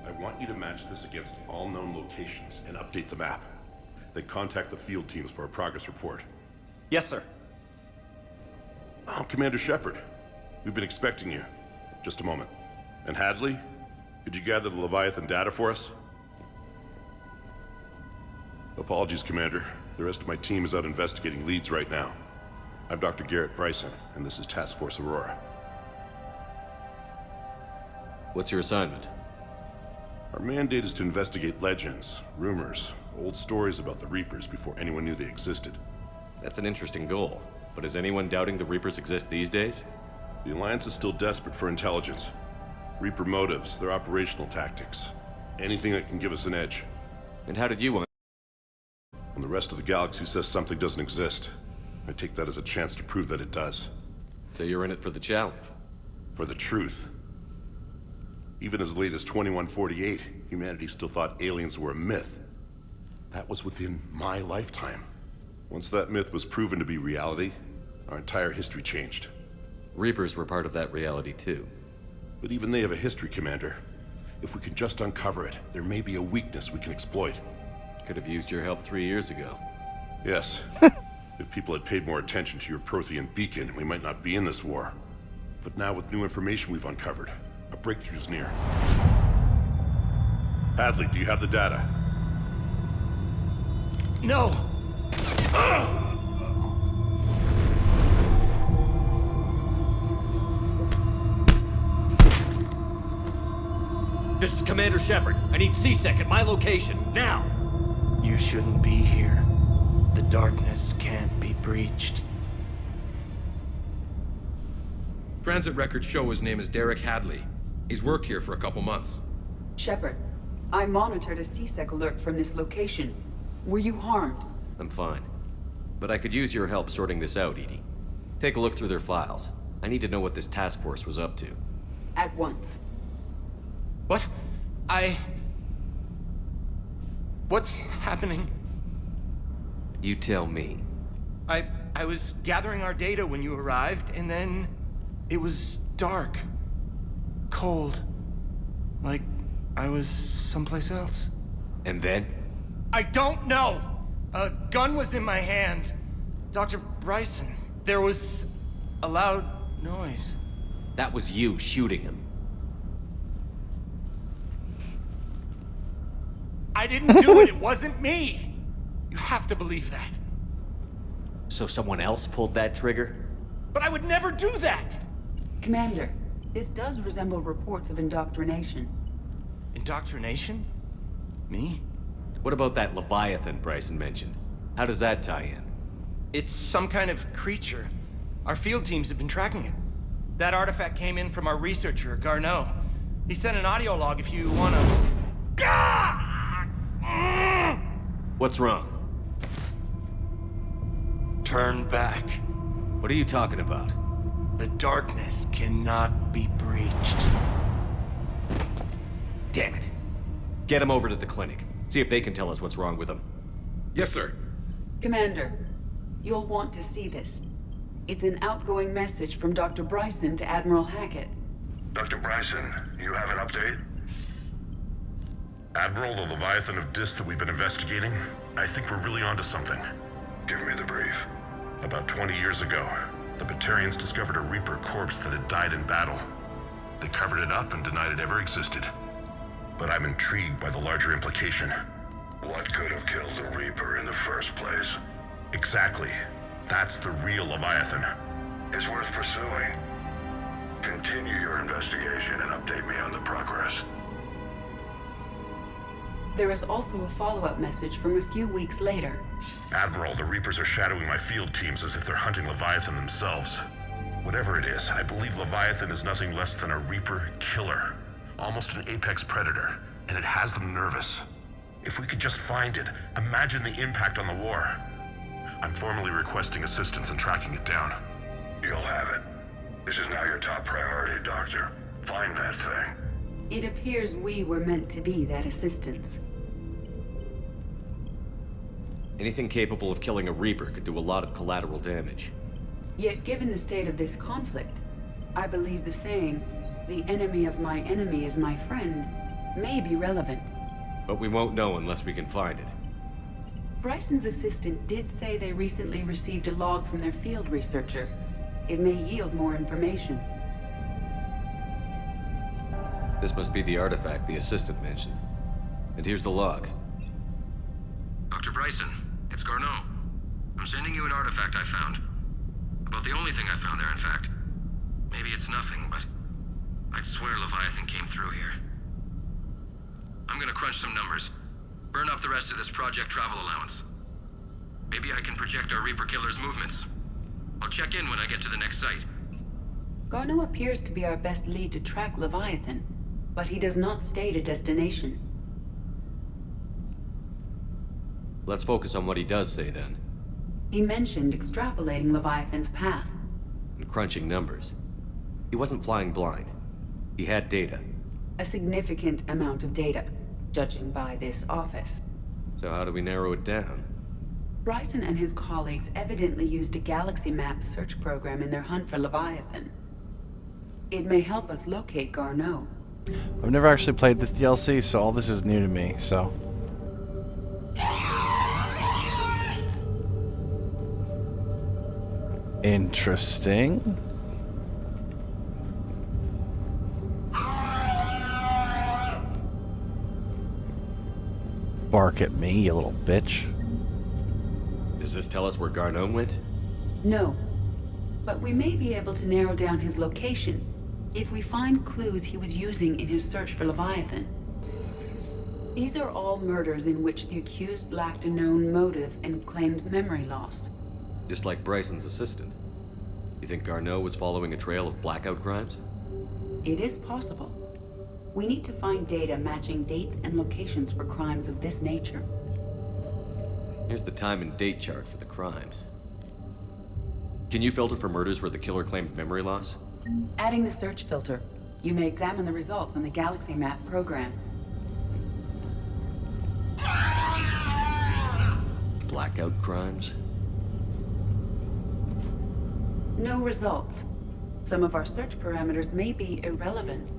I want you to match this against all known locations and update the map. Then contact the field teams for a progress report. Yes, sir. Oh, Commander Shepard. We've been expecting you. Just a moment. And Hadley? Could you gather the Leviathan data for us? Apologies, Commander. The rest of my team is out investigating leads right now. I'm Dr. Garrett Bryson, and this is Task Force Aurora. What's your assignment? Our mandate is to investigate legends, rumors, old stories about the Reapers before anyone knew they existed. That's an interesting goal, but is anyone doubting the Reapers exist these days? The Alliance is still desperate for intelligence. Reaper motives, their operational tactics. Anything that can give us an edge. And how did you want? When the rest of the galaxy says something doesn't exist, I take that as a chance to prove that it does. So you're in it for the challenge? For the truth. Even as late as 2148, humanity still thought aliens were a myth. That was within my lifetime. Once that myth was proven to be reality, our entire history changed. Reapers were part of that reality too. But even they have a history, Commander. If we can just uncover it, there may be a weakness we can exploit. Could have used your help 3 years ago. Yes. If people had paid more attention to your Prothean beacon, we might not be in this war. But now with new information we've uncovered, a breakthrough's near. Hadley, do you have the data? No! This is Commander Shepard. I need C-Sec at my location, now! You shouldn't be here. The darkness can't be breached. Transit records show his name is Derek Hadley. He's worked here for a couple months. Shepard, I monitored a C-Sec alert from this location. Were you harmed? I'm fine. But I could use your help sorting this out, EDI. Take a look through their files. I need to know what this task force was up to. At once. What? What's happening? You tell me. I was gathering our data when you arrived, and then it was dark. Cold. Like I was someplace else. And then? I don't know! A gun was in my hand. Dr. Bryson, there was a loud noise. That was you shooting him. I didn't do it, it wasn't me! You have to believe that. So someone else pulled that trigger? But I would never do that! Commander, this does resemble reports of indoctrination. Indoctrination? Me? What about that Leviathan Bryson mentioned? How does that tie in? It's some kind of creature. Our field teams have been tracking it. That artifact came in from our researcher, Garneau. He sent an audio log if you wanna... What's wrong? Turn back. What are you talking about? The darkness cannot be breached. Damn it. Get him over to the clinic. See if they can tell us what's wrong with him. Yes, sir. Commander, you'll want to see this. It's an outgoing message from Dr. Bryson to Admiral Hackett. Dr. Bryson, you have an update? Admiral, the Leviathan of Dis that we've been investigating, I think we're really onto something. Give me the brief. About 20 years ago, the Batarians discovered a Reaper corpse that had died in battle. They covered it up and denied it ever existed. But I'm intrigued by the larger implication. What could have killed the Reaper in the first place? Exactly. That's the real Leviathan. It's worth pursuing. Continue your investigation and update me on the progress. There is also a follow-up message from a few weeks later. Admiral, the Reapers are shadowing my field teams as if they're hunting Leviathan themselves. Whatever it is, I believe Leviathan is nothing less than a Reaper killer. Almost an apex predator, and it has them nervous. If we could just find it, imagine the impact on the war. I'm formally requesting assistance in tracking it down. You'll have it. This is now your top priority, Doctor. Find that thing. It appears we were meant to be that assistance. Anything capable of killing a Reaper could do a lot of collateral damage. Yet given the state of this conflict, I believe the saying, "The enemy of my enemy is my friend," may be relevant. But we won't know unless we can find it. Bryson's assistant did say they recently received a log from their field researcher. It may yield more information. This must be the artifact the assistant mentioned. And here's the log. Dr. Bryson, it's Garneau. I'm sending you an artifact I found. About the only thing I found there, in fact. Maybe it's nothing, but I'd swear Leviathan came through here. I'm gonna crunch some numbers. Burn up the rest of this project travel allowance. Maybe I can project our Reaper Killer's movements. I'll check in when I get to the next site. Garneau appears to be our best lead to track Leviathan, but he does not state a destination. Let's focus on what he does say then. He mentioned extrapolating Leviathan's path. And crunching numbers. He wasn't flying blind. He had data. A significant amount of data, judging by this office. So how do we narrow it down? Bryson and his colleagues evidently used a galaxy map search program in their hunt for Leviathan. It may help us locate Garneau. I've never actually played this DLC, so all this is new to me, so... Interesting. Bark at me, you little bitch. Does this tell us where Garneau went? No, but we may be able to narrow down his location if we find clues he was using in his search for Leviathan. These are all murders in which the accused lacked a known motive and claimed memory loss. Just like Bryson's assistant. You think Garneau was following a trail of blackout crimes? It is possible. We need to find data matching dates and locations for crimes of this nature. Here's the time and date chart for the crimes. Can you filter for murders where the killer claimed memory loss? Adding the search filter, you may examine the results on the Galaxy Map program. Blackout crimes? No results. Some of our search parameters may be irrelevant.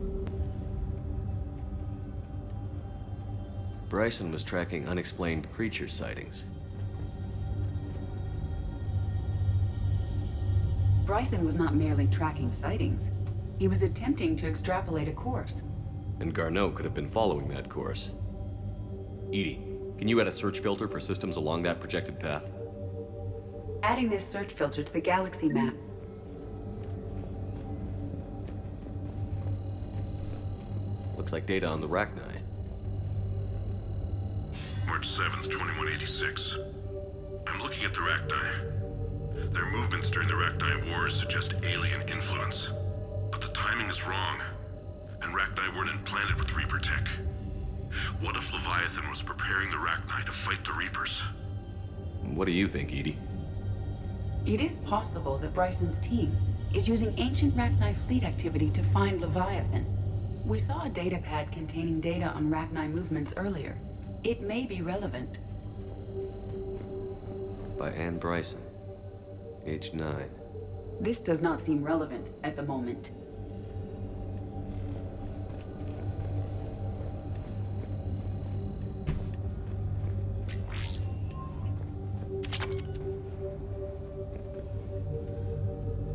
Bryson was tracking unexplained creature sightings. Bryson was not merely tracking sightings. He was attempting to extrapolate a course. And Garneau could have been following that course. Edie, can you add a search filter for systems along that projected path? Adding this search filter to the Galaxy Map. Looks like data on the Rachni. March 7th, 2186. I'm looking at the Rachni. Their movements during the Rachni Wars suggest alien influence. But the timing is wrong. And Rachni weren't implanted with Reaper tech. What if Leviathan was preparing the Rachni to fight the Reapers? What do you think, Edie? It is possible that Bryson's team is using ancient Rachni fleet activity to find Leviathan. We saw a data pad containing data on Rachni movements earlier. It may be relevant. By Anne Bryson. Age 9. This does not seem relevant at the moment.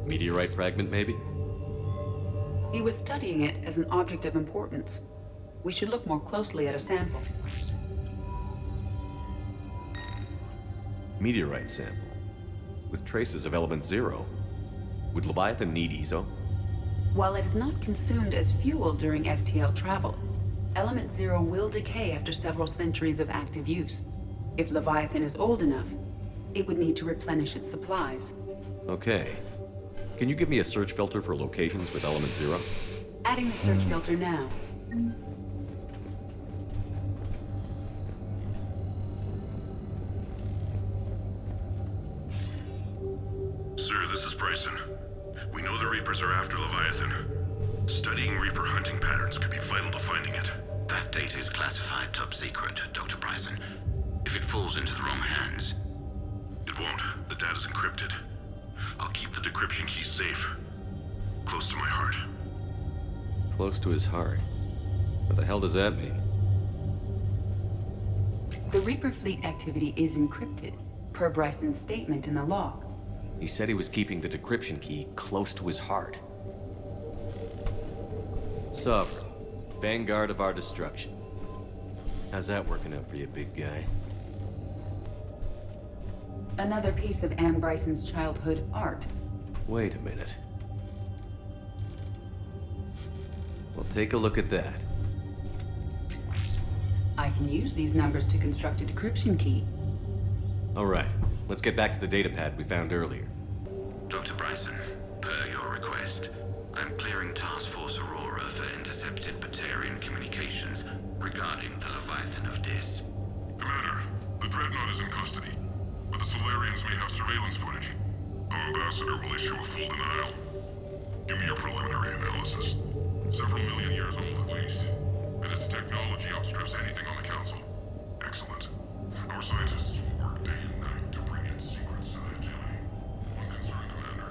Meteorite fragment, maybe? He was studying it as an object of importance. We should look more closely at a sample. Meteorite sample. With traces of element 0. Would Leviathan need ESO? While it is not consumed as fuel during FTL travel, element 0 will decay after several centuries of active use. If Leviathan is old enough, it would need to replenish its supplies. Okay. Can you give me a search filter for locations with element 0? Adding the search filter now. Sir, this is Bryson. We know the Reapers are after Leviathan. Studying Reaper hunting patterns could be vital to finding it. That data is classified top secret, Dr. Bryson. If it falls into the wrong hands... It won't. The data's encrypted. I'll keep the decryption key safe. Close to my heart. Close to his heart. What the hell does that mean? The Reaper fleet activity is encrypted, per Bryson's statement in the log. He said he was keeping the decryption key close to his heart. Sovereign, vanguard of our destruction. How's that working out for you, big guy? Another piece of Anne Bryson's childhood art. Wait a minute. Well, take a look at that. I can use these numbers to construct a decryption key. All right, let's get back to the datapad we found earlier. Dr. Bryson, per your request, I'm clearing Task Force Aurora for intercepted Batarian communications regarding the Leviathan of Dis. Commander, the Dreadnought is in custody, but the Solarians may have surveillance footage. Our ambassador will issue a full denial. Give me your preliminary analysis. Several million years old at least, and its technology outstrips anything on the Council. Excellent. Our scientists will work day and night to bring its secrets to the activity. One concern, Commander.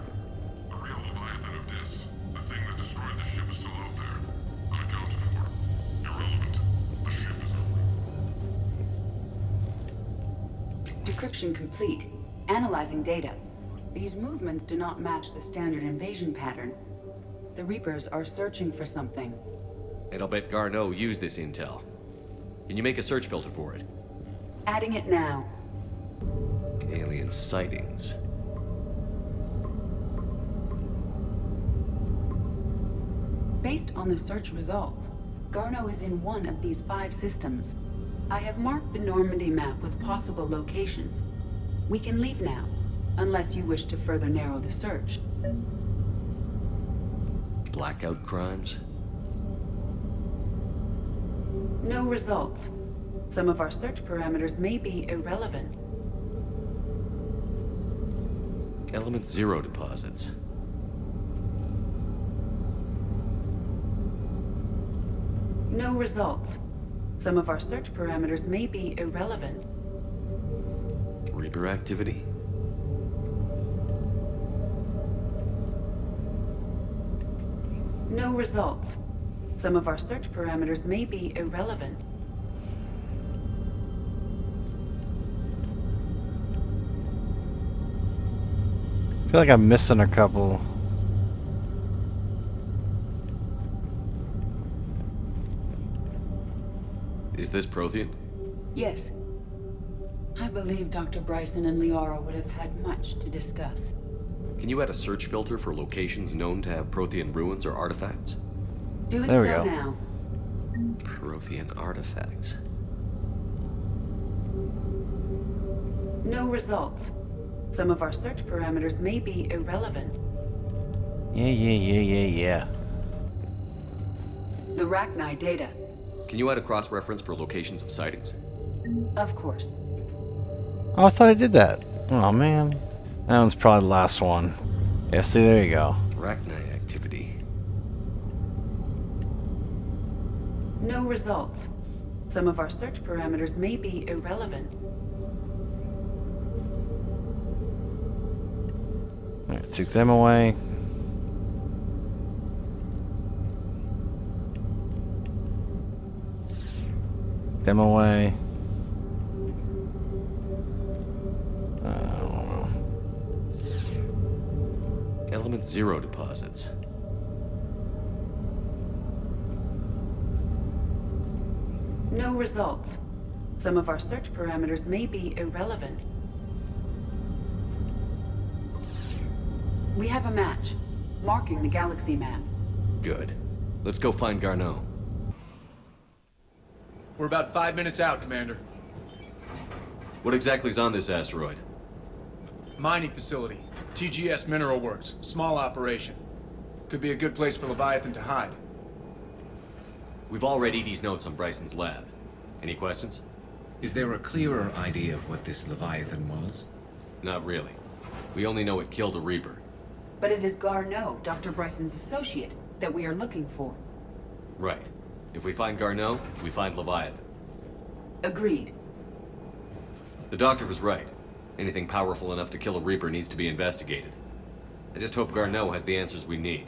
The real Leviathan of Dis, the thing that destroyed the ship, is still out there. Unaccounted for. Irrelevant. The ship is over. Decryption complete. Analyzing data. These movements do not match the standard invasion pattern. The Reapers are searching for something. And I'll bet Garneau used this intel. Can you make a search filter for it? Adding it now. Alien sightings. Based on the search results, Garneau is in one of these 5 systems. I have marked the Normandy map with possible locations. We can leave now, unless you wish to further narrow the search. Blackout crimes? No results. Some of our search parameters may be irrelevant. Element Zero deposits. No results. Some of our search parameters may be irrelevant. Reaper activity? No results. Some of our search parameters may be irrelevant. I feel like I'm missing a couple. Is this Prothean? Yes. I believe Dr. Bryson and Liara would have had much to discuss. Can you add a search filter for locations known to have Prothean ruins or artifacts? Do it There we so go. now. Prothean artifacts. No results. Some of our search parameters may be irrelevant. Yeah. The Rachni data. Can you add a cross-reference for locations of sightings? Of course. Oh, I thought I did that. Oh, man. That one's probably the last one. Yeah, see, there you go. Rachni activity. No results. Some of our search parameters may be irrelevant. Alright, took them away. Them away. I don't know. Element Zero deposits. No results. Some of our search parameters may be irrelevant. We have a match, marking the galaxy map. Good. Let's go find Garneau. We're about 5 minutes out, Commander. What exactly is on this asteroid? Mining facility. TGS Mineral Works. Small operation. Could be a good place for Leviathan to hide. We've all read Edie's notes on Bryson's lab. Any questions? Is there a clearer idea of what this Leviathan was? Not really. We only know it killed a Reaper. But it is Garneau, Dr. Bryson's associate, that we are looking for. Right. If we find Garneau, we find Leviathan. Agreed. The doctor was right. Anything powerful enough to kill a Reaper needs to be investigated. I just hope Garneau has the answers we need.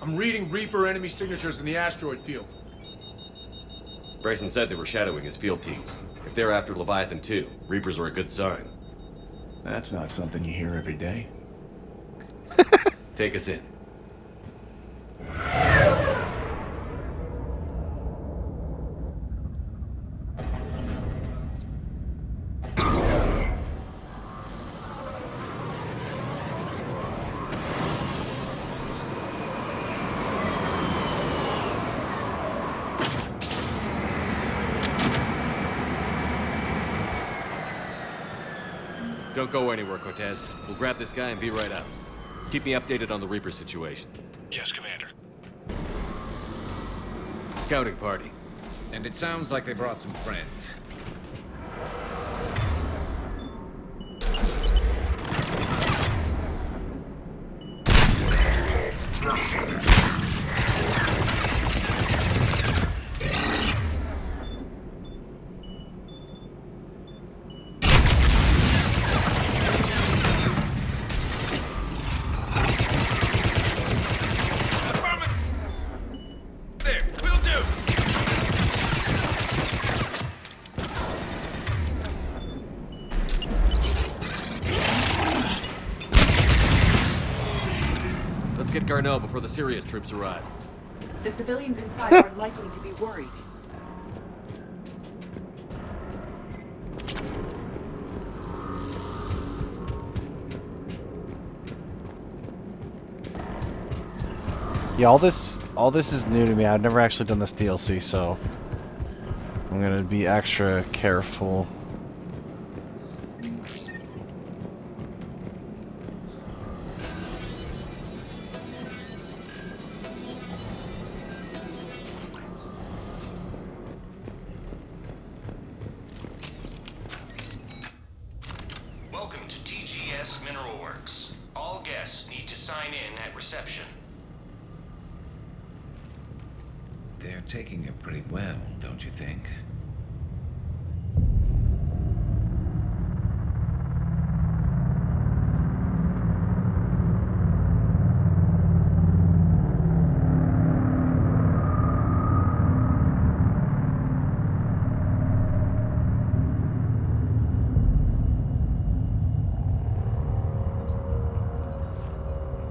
I'm reading Reaper enemy signatures in the asteroid field. Bryson said they were shadowing his field teams. If they're after Leviathan too, Reapers are a good sign. That's not something you hear every day. Take us in. Don't go anywhere, Cortez. We'll grab this guy and be right out. Keep me updated on the Reaper situation. Yes, Commander. Scouting party. And it sounds like they brought some friends. Let's get Garneau before the Sirius troops arrive. The civilians inside are likely to be worried. Yeah, all this is new to me. I've never actually done this DLC, so I'm gonna be extra careful. Welcome to TGS Mineral Works. All guests need to sign in at reception. They're taking it pretty well, don't you think?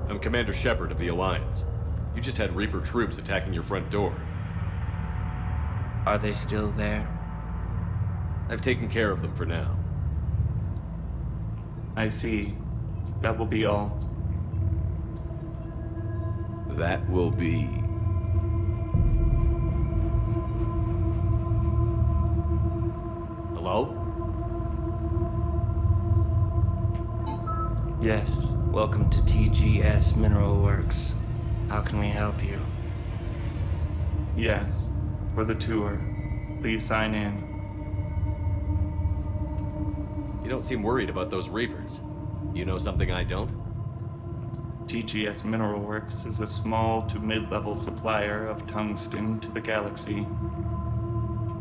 I'm Commander Shepard of the Alliance. You just had Reaper troops attacking your front door. Are they still there? I've taken care of them for now. I see. That will be all. That will be... Hello? Yes. Welcome to TGS Mineral Works. How can we help you? Yes. For the tour. Please sign in. You don't seem worried about those Reapers. You know something I don't? TGS Mineral Works is a small to mid-level supplier of tungsten to the galaxy.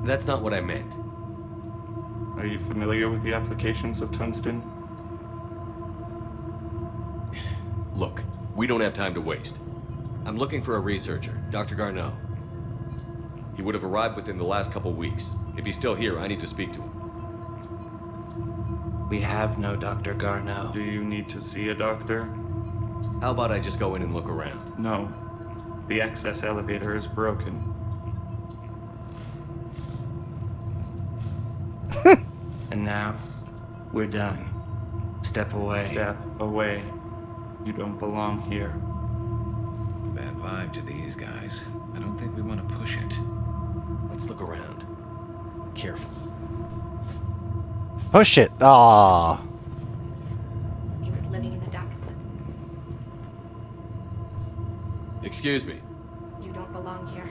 That's not what I meant. Are you familiar with the applications of tungsten? Look, we don't have time to waste. I'm looking for a researcher, Dr. Garneau. He would have arrived within the last couple weeks. If he's still here, I need to speak to him. We have no Dr. Garneau. Do you need to see a doctor? How about I just go in and look around? No. The access elevator is broken. And now, we're done. Step away. Step away. You don't belong here. Bad vibe to these guys. I don't think we want to push it. Let's look around. Careful. Push it. Ah. He was living in the ducts. Excuse me. You don't belong here.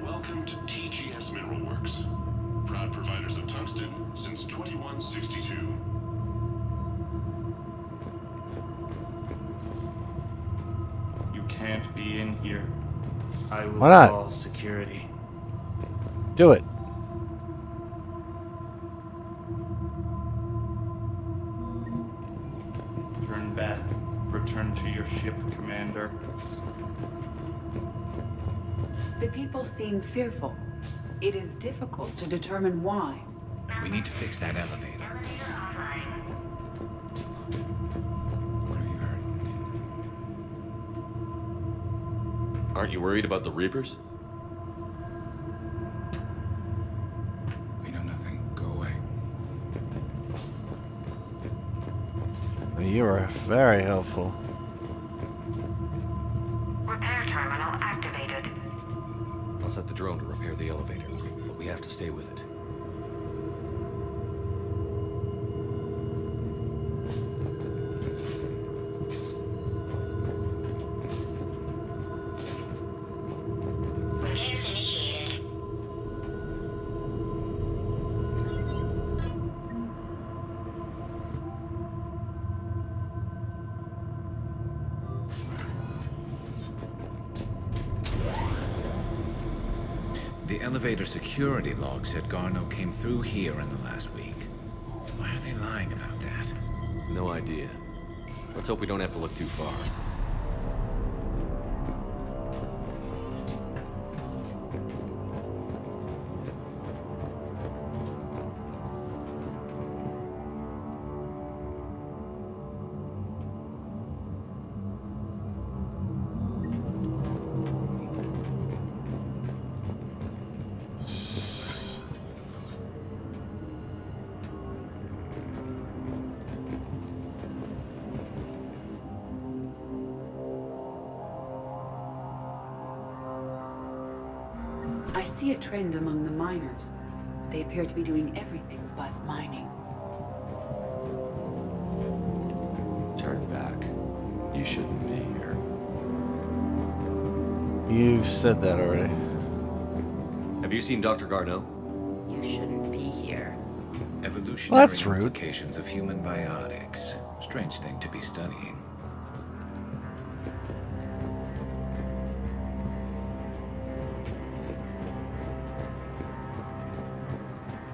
Welcome to TGS Mineral Works. Proud providers of tungsten since 2162. can't be in here. I will Why not? call security. Do it. Turn back. Return to your ship, Commander. The people seem fearful. It is difficult to determine why. We need to fix that elevator. What have you heard? Aren't you worried about the Reapers? We know nothing. Go away. You are very helpful. Repair terminal activated. I'll set the drone to repair the elevator, but we have to stay with it. Repairs initiated. The elevator security log said Garneau came through here in the last week. Why are they lying about that? No idea. Let's hope we don't have to look too far. I see a trend among the miners. They appear to be doing everything but mining. Turn back. You shouldn't be here. You've said that already. Have you seen Dr. Garneau? You shouldn't be here. Evolutionary Well, that's rude. implications of human biotics. Strange thing to be studying.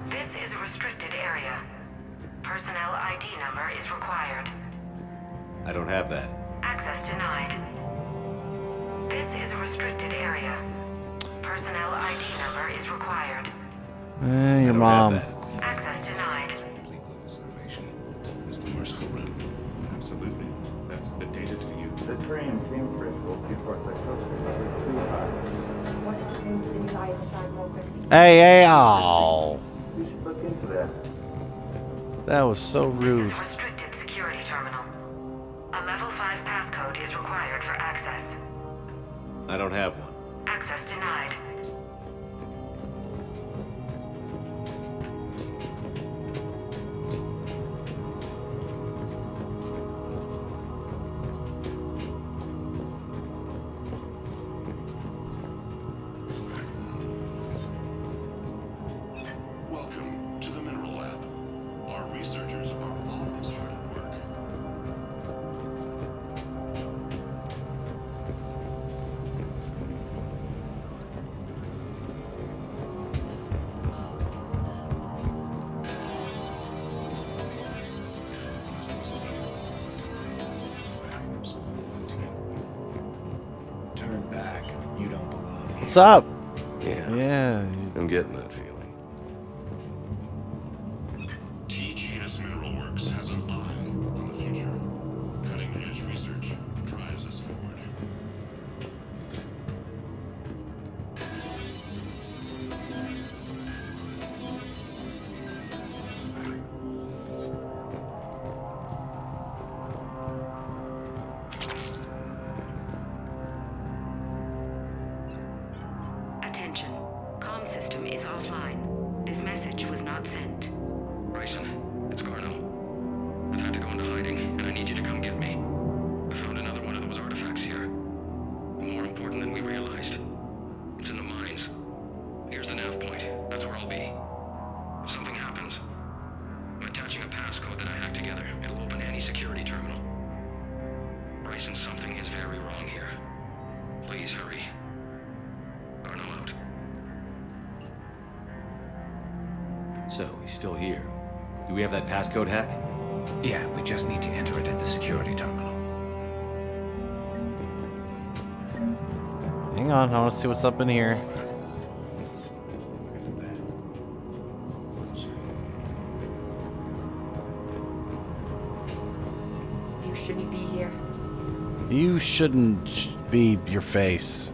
This is a restricted area. Personnel ID number is required. I don't have that. Access denied. This is a restricted area. Personnel ID number is required. Your I don't have mom. that. Access denied. Complete observation is the merciful rim. Absolutely. That's the data to use. The train came critical before psychosis was too high. What happens if you guys decide more quickly? Hey, oh. We should look into that. That was so rude. This is a restricted security terminal. A level 5 passcode is required for access. I don't have one. Access denied. Welcome to the Mineral Lab. Our researchers are always hard at work. Turn back. You don't belong here. What's up? Yeah. Yeah. I'm getting that feeling. TGS Mineral Works has an eye on the future. Cutting-edge research drives us forward. Attention. Comm system is offline. This message was not sent. Bryson, it's Garneau. I've had to go into hiding, and I need you to come get me. I found another one of those artifacts here. More important than we realized. It's in the mines. Here's the nav point. That's where I'll be. If something happens, I'm attaching a passcode that I hacked together. It'll open any security terminal. Bryson, something is very wrong here. So, he's still here. Do we have that passcode hack? Yeah, we just need to enter it at the security terminal. Hang on, I want to see what's up in here. You shouldn't be here. You shouldn't be your face.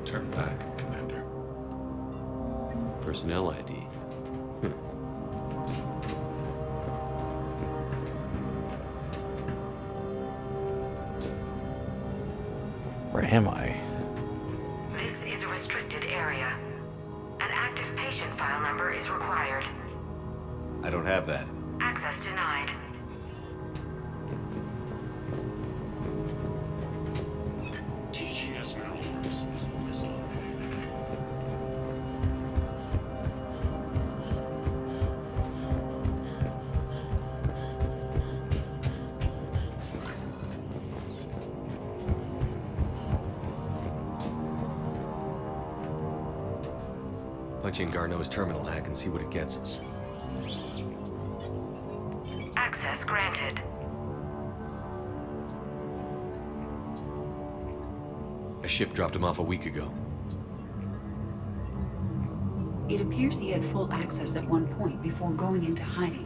Turn back, Commander. Personnel ID. Where am I? This is a restricted area. An active patient file number is required. I don't have that. Access denied. TGS malforms is resolved. Punch in Garneau's terminal hack and see what it gets us. Access granted. A ship dropped him off a week ago. It appears he had full access at one point before going into hiding.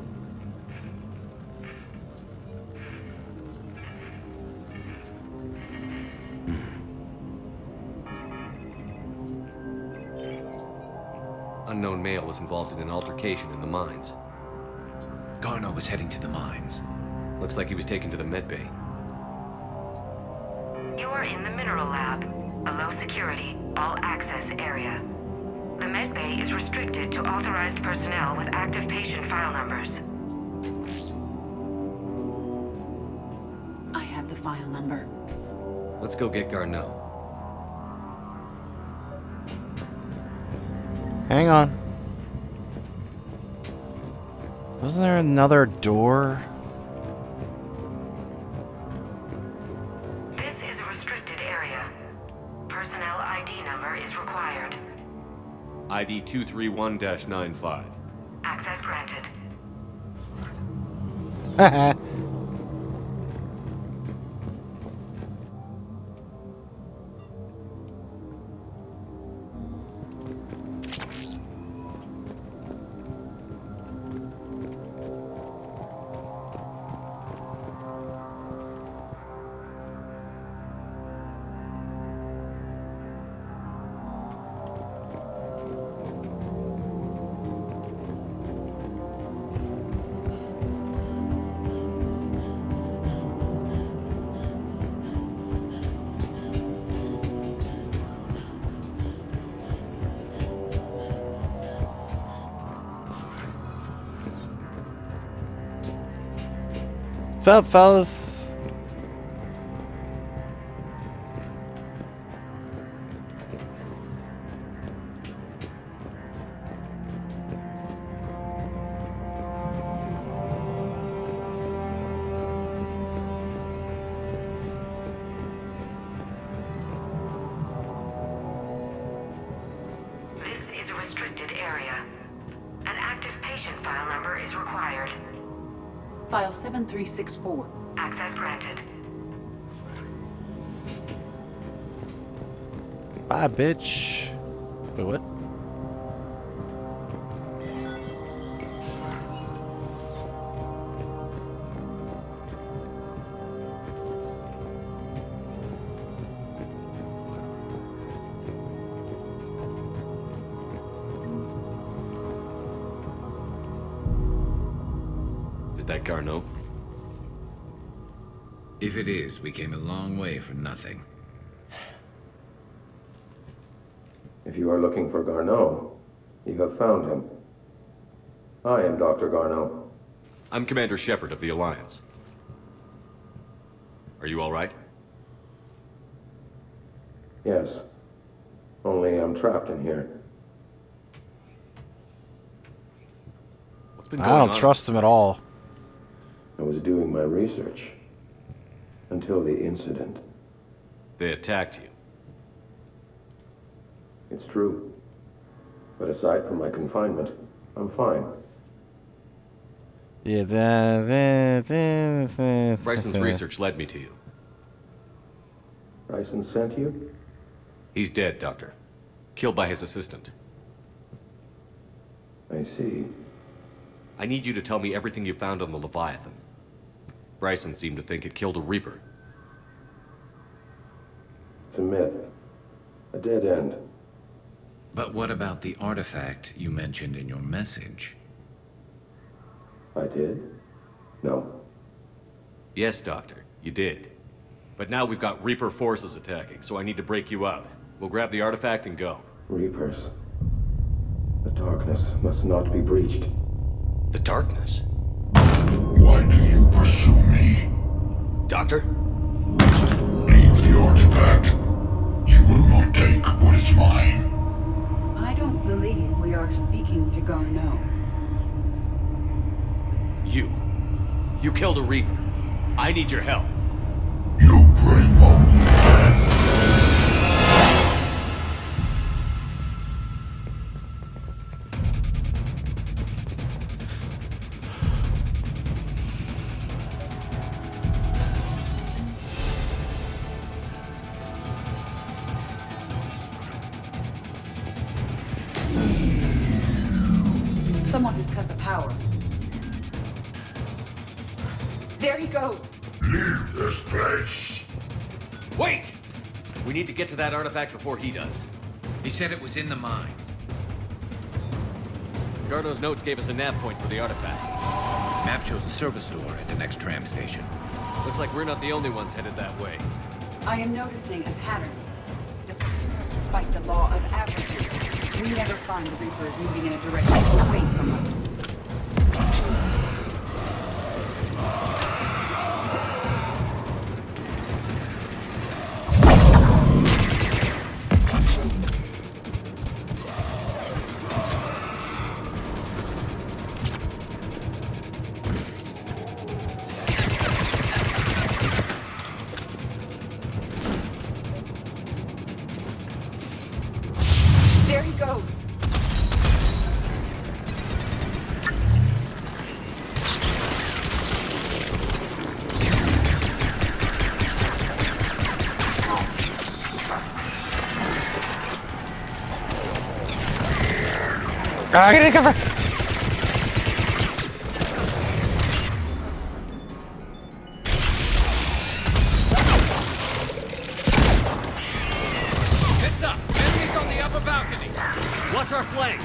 Unknown male was involved in an altercation in the mines. Garneau was heading to the mines. Looks like he was taken to the medbay. You are in the mineral lab, a low security, all access area. The medbay is restricted to authorized personnel with active patient file numbers. I have the file number. Let's go get Garneau. Hang on. Wasn't there another door? This is a restricted area. Personnel ID number is required. ID 231-95. Access granted. Haha. What's up, fellas? This is a restricted area. An active patient file number is required. File 7364. Access granted. Bye, bitch. Wait, what? Is that Garneau? If it is, we came a long way for nothing. If you are looking for Garneau, you have found him. I am Dr. Garneau. I'm Commander Shepard of the Alliance. Are you all right? Yes. Only I'm trapped in here. What's been I going don't on? trust him at all. I was doing my research. Until the incident. They attacked you. It's true. But aside from my confinement, I'm fine. Yeah, Bryson's research led me to you. Bryson sent you? He's dead, Doctor. Killed by his assistant. I see. I need you to tell me everything you found on the Leviathan. Bryson seemed to think it killed a Reaper. It's a myth. A dead end. But what about the artifact you mentioned in your message? I did? No. Yes, Doctor, you did. But now we've got Reaper forces attacking, so I need to break you up. We'll grab the artifact and go. Reapers. The darkness must not be breached. The darkness? Why do you pursue me? Doctor? Leave the artifact. You will not take what is mine. I don't believe we are speaking to Garneau. You killed a Reaper. I need your help. You bring only death. Someone has cut the power. There he goes. Leave this place. Wait! We need to get to that artifact before he does. He said it was in the mine. Garneau's notes gave us a nav point for the artifact. Map shows a service door at the next tram station. Looks like we're not the only ones headed that way. I am noticing a pattern. Despite the law of averages, we never find the Reapers moving in a direction away from us. There he goes. I gotta cover. Heads up! Enemies on the upper balcony! Watch our flank!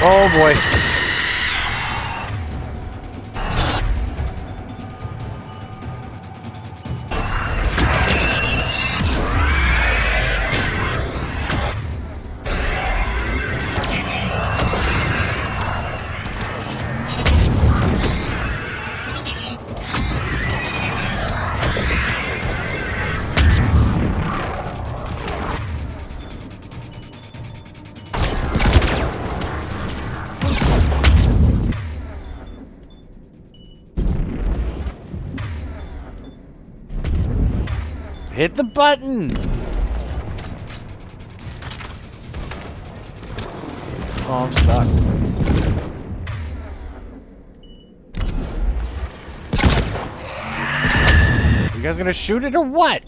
Oh boy. Hit the button! Oh, I'm stuck. You guys gonna shoot it or what?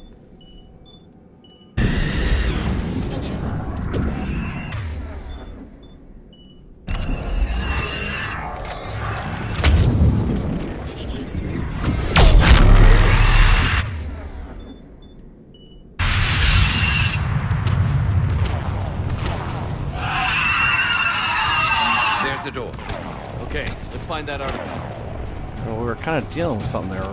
There's the door. Okay, let's find that artifact. Well, we were kind of dealing with something there.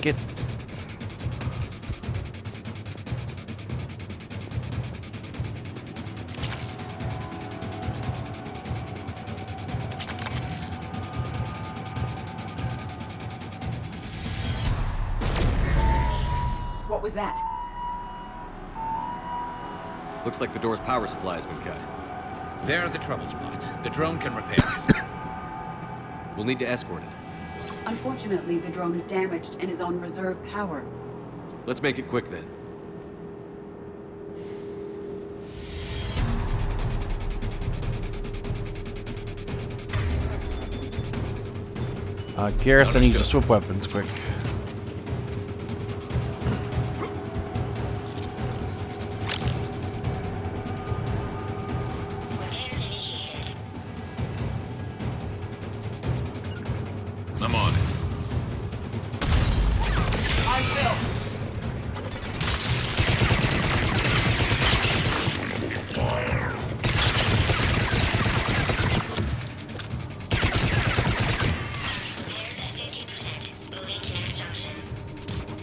Get. What was that? Looks like the door's power supply has been cut. There are the trouble spots. The drone can repair. We'll need to escort it. Unfortunately, the drone is damaged and is on reserve power. Let's make it quick then. Garrus, I need you to swap weapons quick. I'm on it. I will.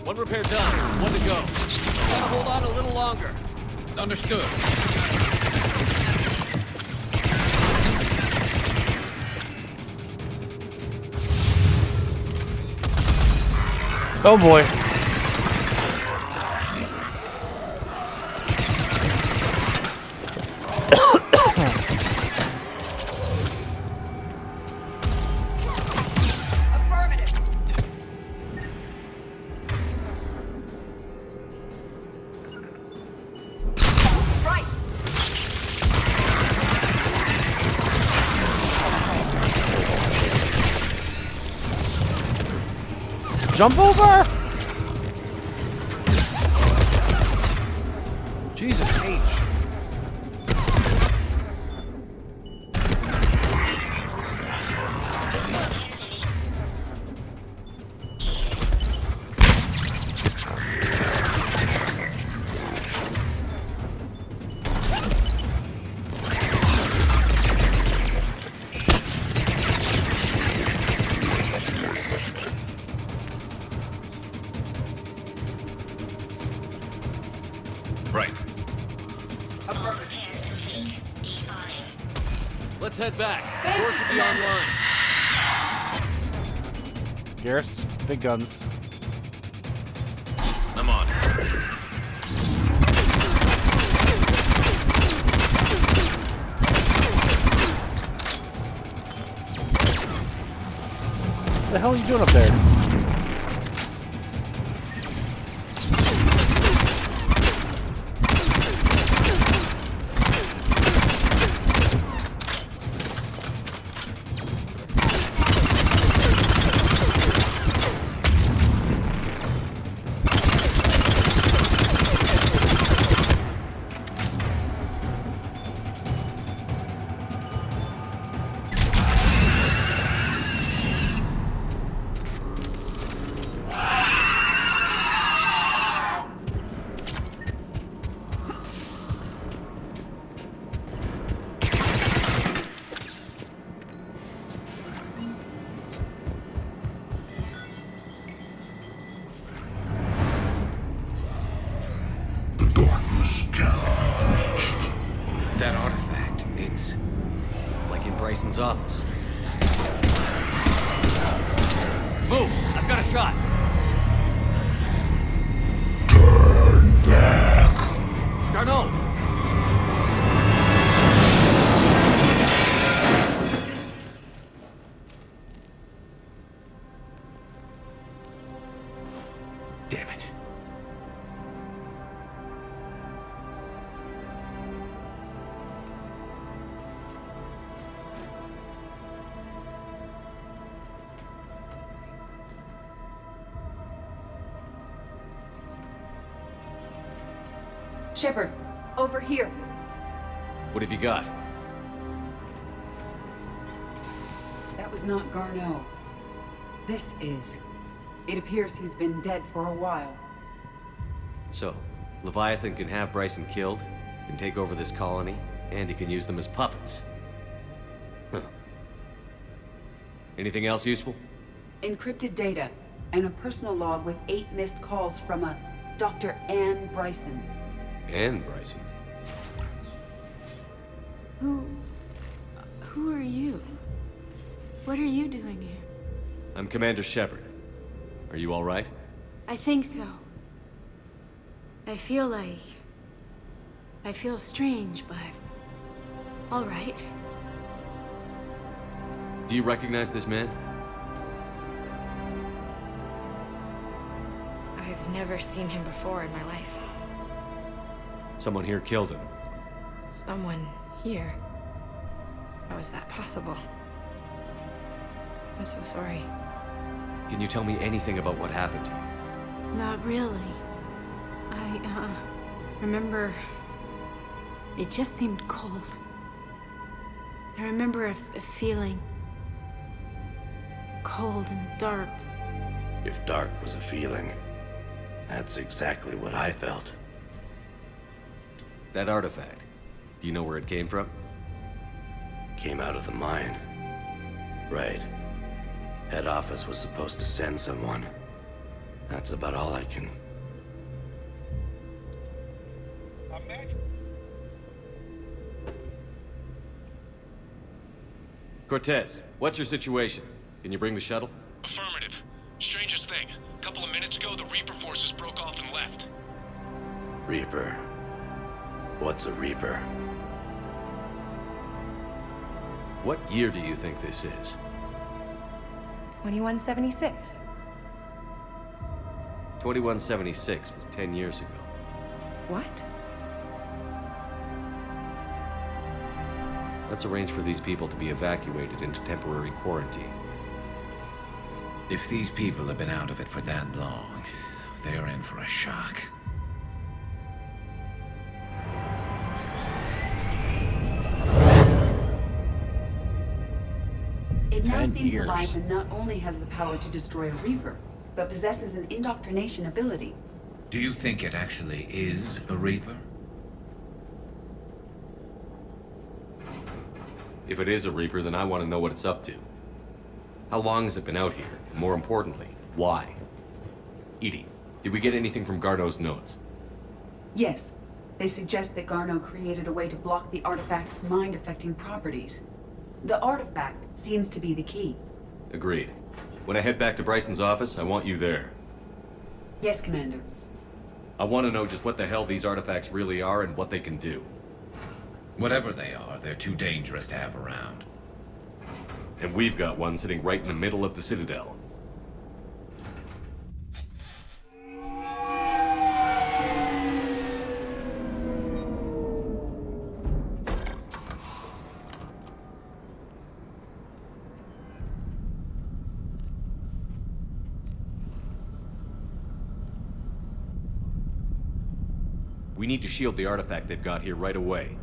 One repair done. One to go. Gotta hold on a little longer. Understood. Oh boy. Jump over! Jesus H. Right. Let's head back. The door should be online. Garrus, big guns. I'm on it. What the hell are you doing up there? The darkness can be breached. That artifact, it's... Like in Bryson's office. Move! I've got a shot! Turn back. Garneau! Damn it. Shepard, over here. What have you got? That was not Garneau. This is. It appears he's been dead for a while. So, Leviathan can have Bryson killed, can take over this colony, and he can use them as puppets. Huh. Anything else useful? Encrypted data, and a personal log with 8 missed calls from a Dr. Anne Bryson. And Bryson. Who are you? What are you doing here? I'm Commander Shepard. Are you all right? I think so. I feel strange, but... all right. Do you recognize this man? I've never seen him before in my life. Someone here killed him. Someone here? How is that possible? I'm so sorry. Can you tell me anything about what happened to you? Not really. I remember... it just seemed cold. I remember a feeling... cold and dark. If dark was a feeling, that's exactly what I felt. That artifact, do you know where it came from? Came out of the mine. Right. Head office was supposed to send someone. That's about all I can... Cortez, what's your situation? Can you bring the shuttle? Affirmative. Strangest thing. A couple of minutes ago, the Reaper forces broke off and left. Reaper. What's a Reaper? What year do you think this is? 2176. 2176 was 10 years ago. What? Let's arrange for these people to be evacuated into temporary quarantine. If these people have been out of it for that long, they're in for a shock. It now 10 seems years. Leviathan not only has the power to destroy a Reaper, but possesses an indoctrination ability. Do you think it actually is a Reaper? If it is a Reaper, then I want to know what it's up to. How long has it been out here? And more importantly, why? Edie, did we get anything from Garneau's notes? Yes, they suggest that Garneau created a way to block the artifact's mind-affecting properties. The artifact seems to be the key. Agreed. When I head back to Bryson's office, I want you there. Yes, Commander. I want to know just what the hell these artifacts really are and what they can do. Whatever they are, they're too dangerous to have around. And we've got one sitting right in the middle of the Citadel. We need to shield the artifact they've got here right away.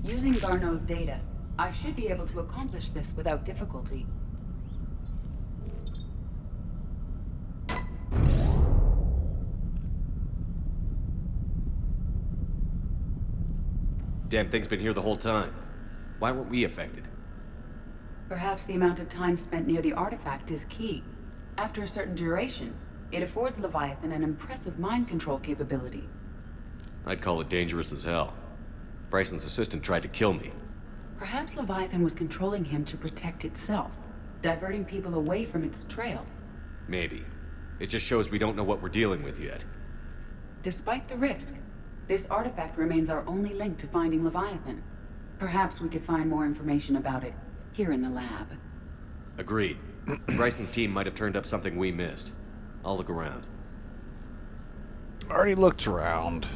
Using Garneau's data, I should be able to accomplish this without difficulty. Damn thing's been here the whole time. Why weren't we affected? Perhaps the amount of time spent near the artifact is key. After a certain duration, It affords Leviathan an impressive mind control capability. I'd call it dangerous as hell. Bryson's assistant tried to kill me. Perhaps Leviathan was controlling him to protect itself, diverting people away from its trail. Maybe. It just shows we don't know what we're dealing with yet. Despite the risk, this artifact remains our only link to finding Leviathan. Perhaps we could find more information about it here in the lab. Agreed. Bryson's team might have turned up something we missed. I'll look around. Already looked around.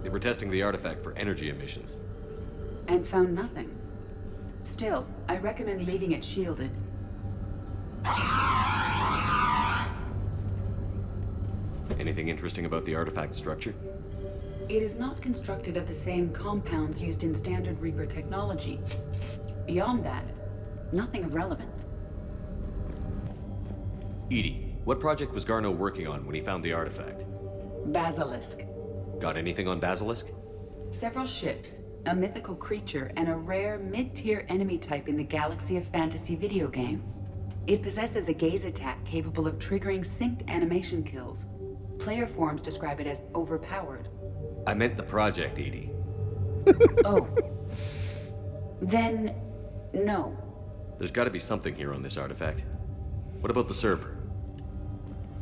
They were testing the artifact for energy emissions. And found nothing. Still, I recommend leaving it shielded. Anything interesting about the artifact structure? It is not constructed of the same compounds used in standard Reaper technology. Beyond that, nothing of relevance. EDI, what project was Garneau working on when he found the artifact? Basilisk. Got anything on Basilisk? Several ships, a mythical creature, and a rare mid-tier enemy type in the Galaxy of Fantasy video game. It possesses a gaze attack capable of triggering synced animation kills. Player forums describe it as overpowered. I meant the project, EDI. Oh. Then, no. There's gotta be something here on this artifact. What about the server?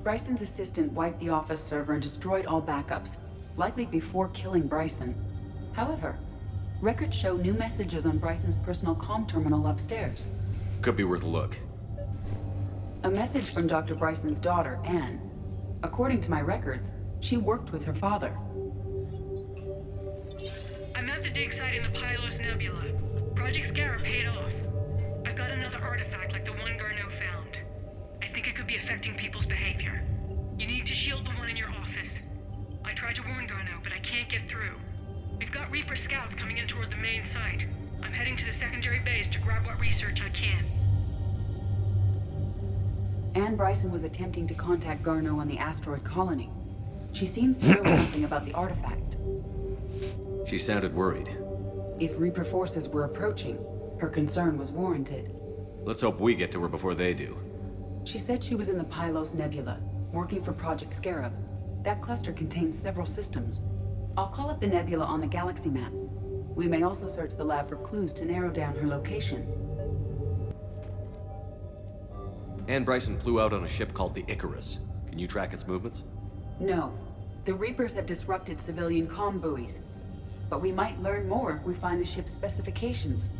Bryson's assistant wiped the office server and destroyed all backups, likely before killing Bryson. However, records show new messages on Bryson's personal comm terminal upstairs. Could be worth a look. A message from Dr. Bryson's daughter, Anne. According to my records, she worked with her father. I'm at the dig site in the Pylos Nebula. Project Scarab paid off. I've got another artifact like the one Garneau found. I think it could be affecting people's behavior. You need to shield the one in your office. I tried to warn Garneau, but I can't get through. We've got Reaper scouts coming in toward the main site. I'm heading to the secondary base to grab what research I can. Anne Bryson was attempting to contact Garneau on the asteroid colony. She seems to know something about the artifact. She sounded worried. If Reaper forces were approaching, her concern was warranted. Let's hope we get to her before they do. She said she was in the Pylos Nebula, working for Project Scarab. That cluster contains several systems. I'll call up the nebula on the galaxy map. We may also search the lab for clues to narrow down her location. Anne Bryson flew out on a ship called the Icarus. Can you track its movements? No. The Reapers have disrupted civilian comm buoys. But we might learn more if we find the ship's specifications.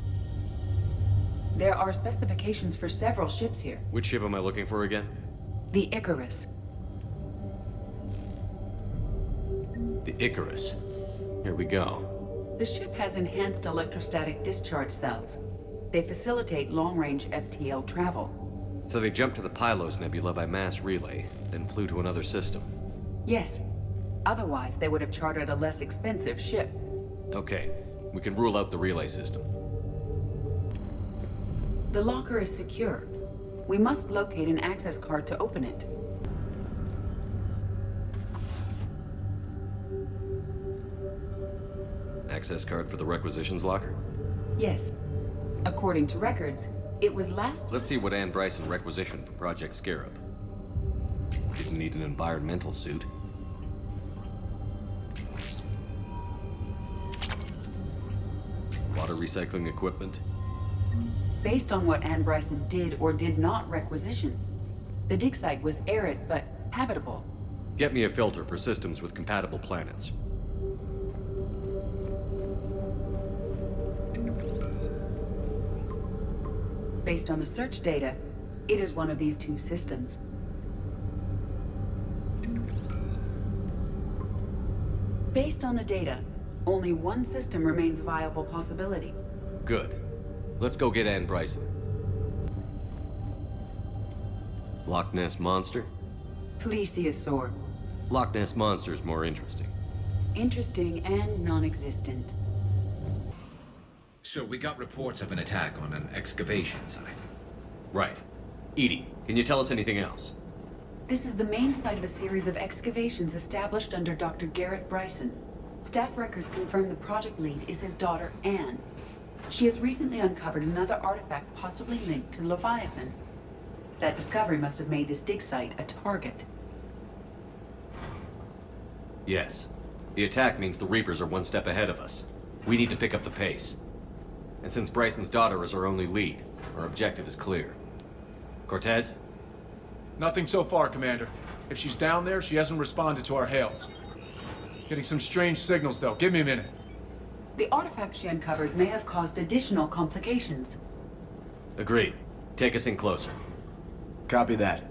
There are specifications for several ships here. Which ship am I looking for again? The Icarus. The Icarus. Here we go. The ship has enhanced electrostatic discharge cells. They facilitate long-range FTL travel. So they jumped to the Pylos Nebula by mass relay, then flew to another system. Yes. Otherwise, they would have chartered a less expensive ship. Okay. We can rule out the relay system. The locker is secure. We must locate an access card to open it. Access card for the requisitions locker? Yes. According to records, it was last... Let's see what Anne Bryson requisitioned for Project Scarab. Didn't need an environmental suit. Water recycling equipment. Based on what Anne Bryson did or did not requisition, the dig site was arid but habitable. Get me a filter for systems with compatible planets. Based on the search data, it is one of these two systems. Based on the data, only one system remains a viable possibility. Good. Let's go get Anne Bryson. Loch Ness Monster? Plesiosaur. Loch Ness Monster's more interesting. Interesting and non-existent. So we got reports of an attack on an excavation site. Right. EDI, can you tell us anything else? This is the main site of a series of excavations established under Dr. Garrett Bryson. Staff records confirm the project lead is his daughter, Anne. She has recently uncovered another artifact possibly linked to Leviathan. That discovery must have made this dig site a target. Yes. The attack means the Reapers are one step ahead of us. We need to pick up the pace. And since Bryson's daughter is our only lead, our objective is clear. Cortez? Nothing so far, Commander. If she's down there, she hasn't responded to our hails. Getting some strange signals, though. Give me a minute. The artifact she uncovered may have caused additional complications. Agreed. Take us in closer. Copy that.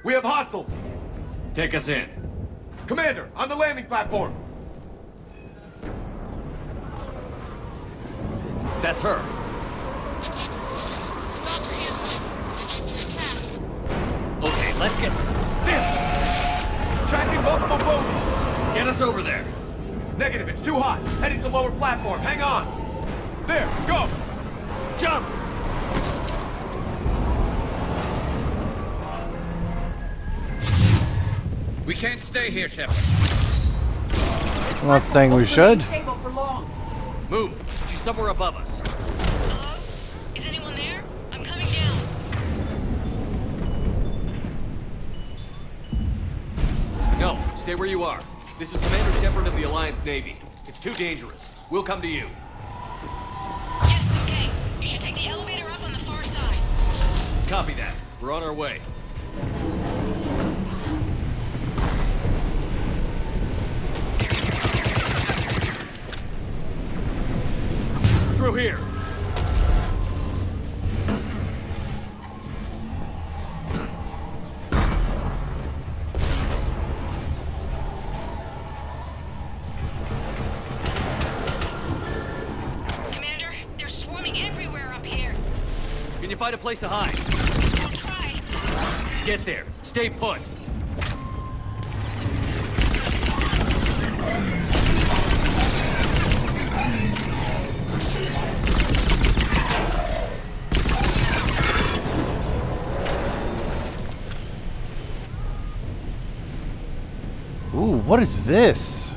We have hostiles! Take us in. Commander, on the landing platform! That's her. Okay, let's get... Tracking multiple boats! Get us over there. Negative, it's too hot. Heading to lower platform. Hang on. There, go! Jump! We can't stay here, Shepard. I'm not saying we should. Stable for long. Move. She's somewhere above us. Hello? Is anyone there? I'm coming down. No, stay where you are. This is Commander Shepard of the Alliance Navy. It's too dangerous. We'll come to you. Yes, okay. You should take the elevator up on the far side. Copy that. We're on our way. Through here. Commander, they're swarming everywhere up here. Can you find a place to hide? I'll try. Get there. Stay put. Ooh, what is this?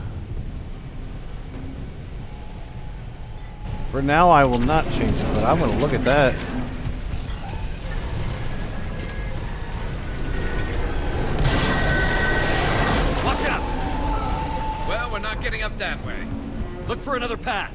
For now, I will not change it, but I'm gonna look at that. Watch out! Well, we're not getting up that way. Look for another path.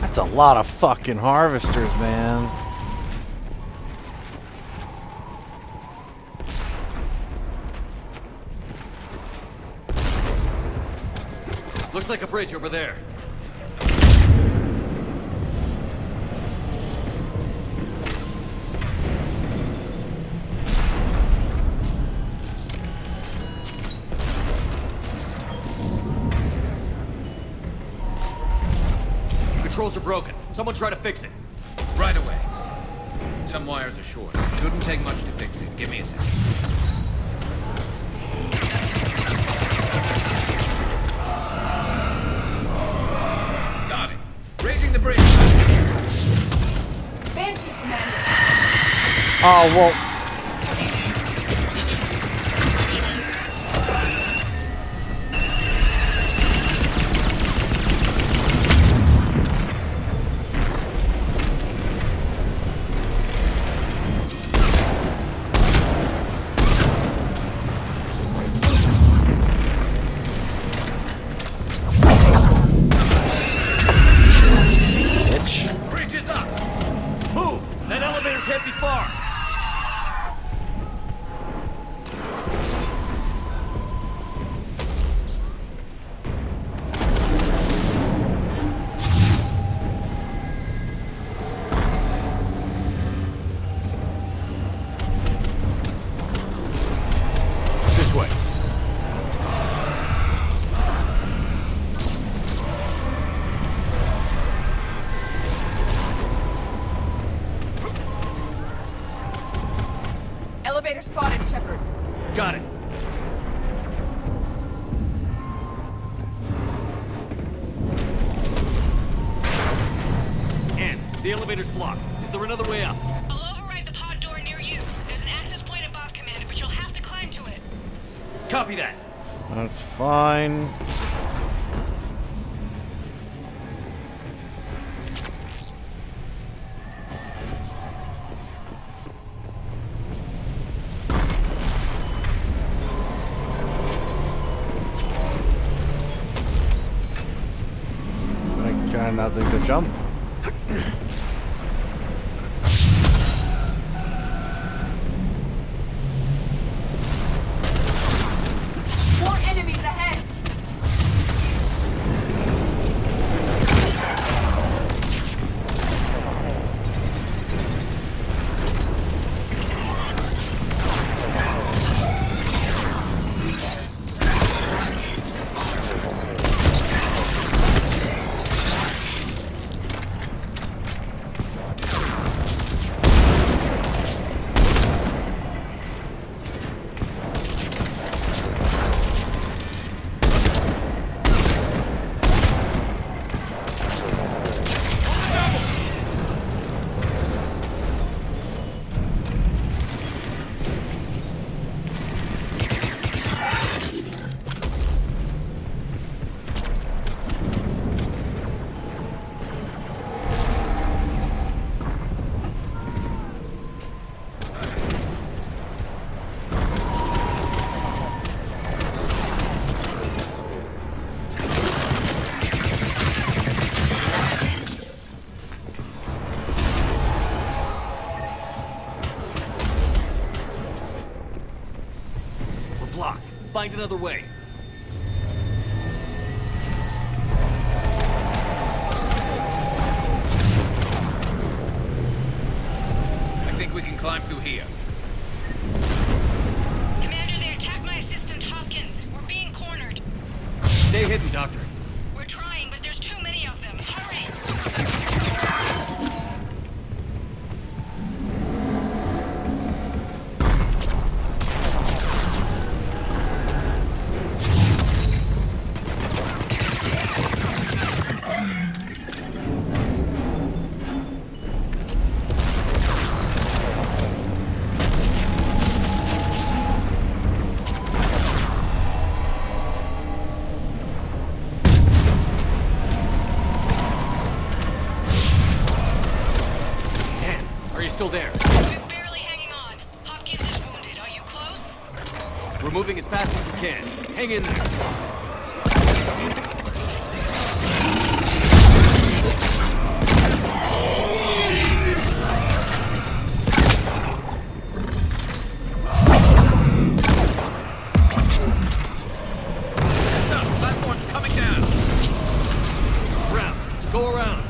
That's a lot of fucking harvesters, man. Looks like a bridge over there. Controls are broken. Someone try to fix it. Right away. Some wires are short. Shouldn't take much to fix it. Give me a second. Got it. Raising the bridge. Banshee, Commander. Oh, well. Bridge is up! Move! That elevator can't be far! spotted, Shepard. Got it. Ann, the elevator's blocked. Is there another way up? I'll override the pod door near you. There's an access point above, Commander, but you'll have to climb to it. Copy that. That's fine. I got nothing to jump. More enemies ahead! Blocked. Find another way. I think we can climb through here. Commander, they attacked my assistant, Hopkins. We're being cornered. Stay hidden, Doctor. We're trying, but there's too many of them. Hurry! Still there. We're barely hanging on. Hopkins is wounded. Are you close? We're moving as fast as we can. Hang in there. Platform's coming down. Around. Go around.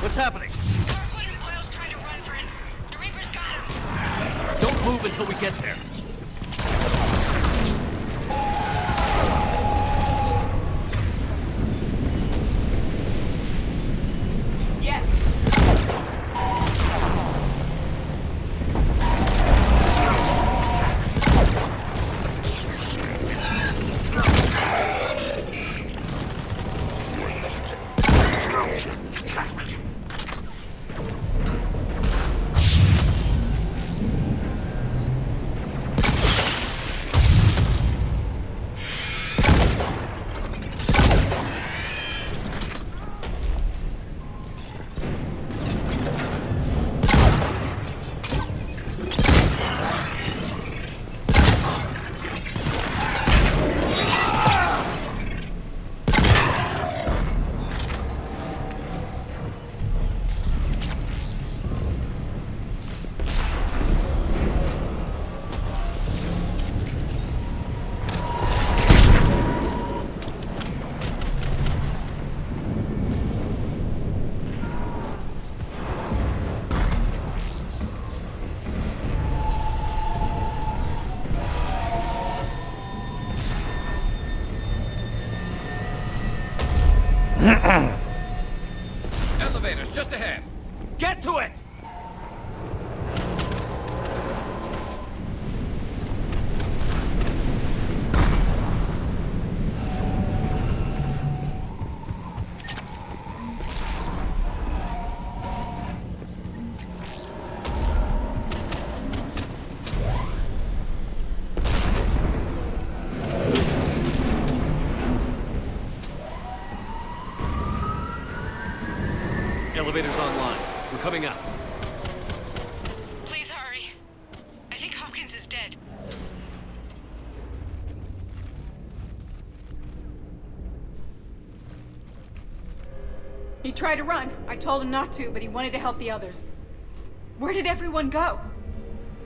What's happening? Kirkwood and Boyle's trying to run for it. The Reaper's got him. Don't move until we get there. Yes! Elevators just ahead. Get to it! Elevator's online. We're coming out. Please hurry. I think Hopkins is dead. He tried to run. I told him not to, but he wanted to help the others. Where did everyone go?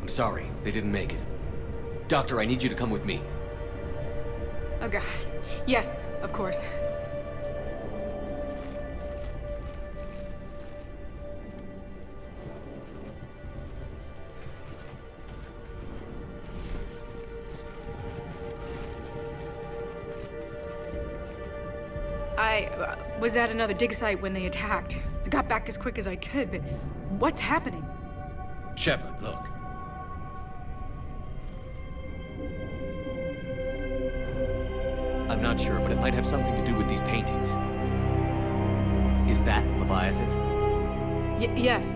I'm sorry, they didn't make it. Doctor, I need you to come with me. Oh god. Yes, of course. I was at another dig site when they attacked. I got back as quick as I could, but what's happening? Shepard, look. I'm not sure, but it might have something to do with these paintings. Is that Leviathan? Yes.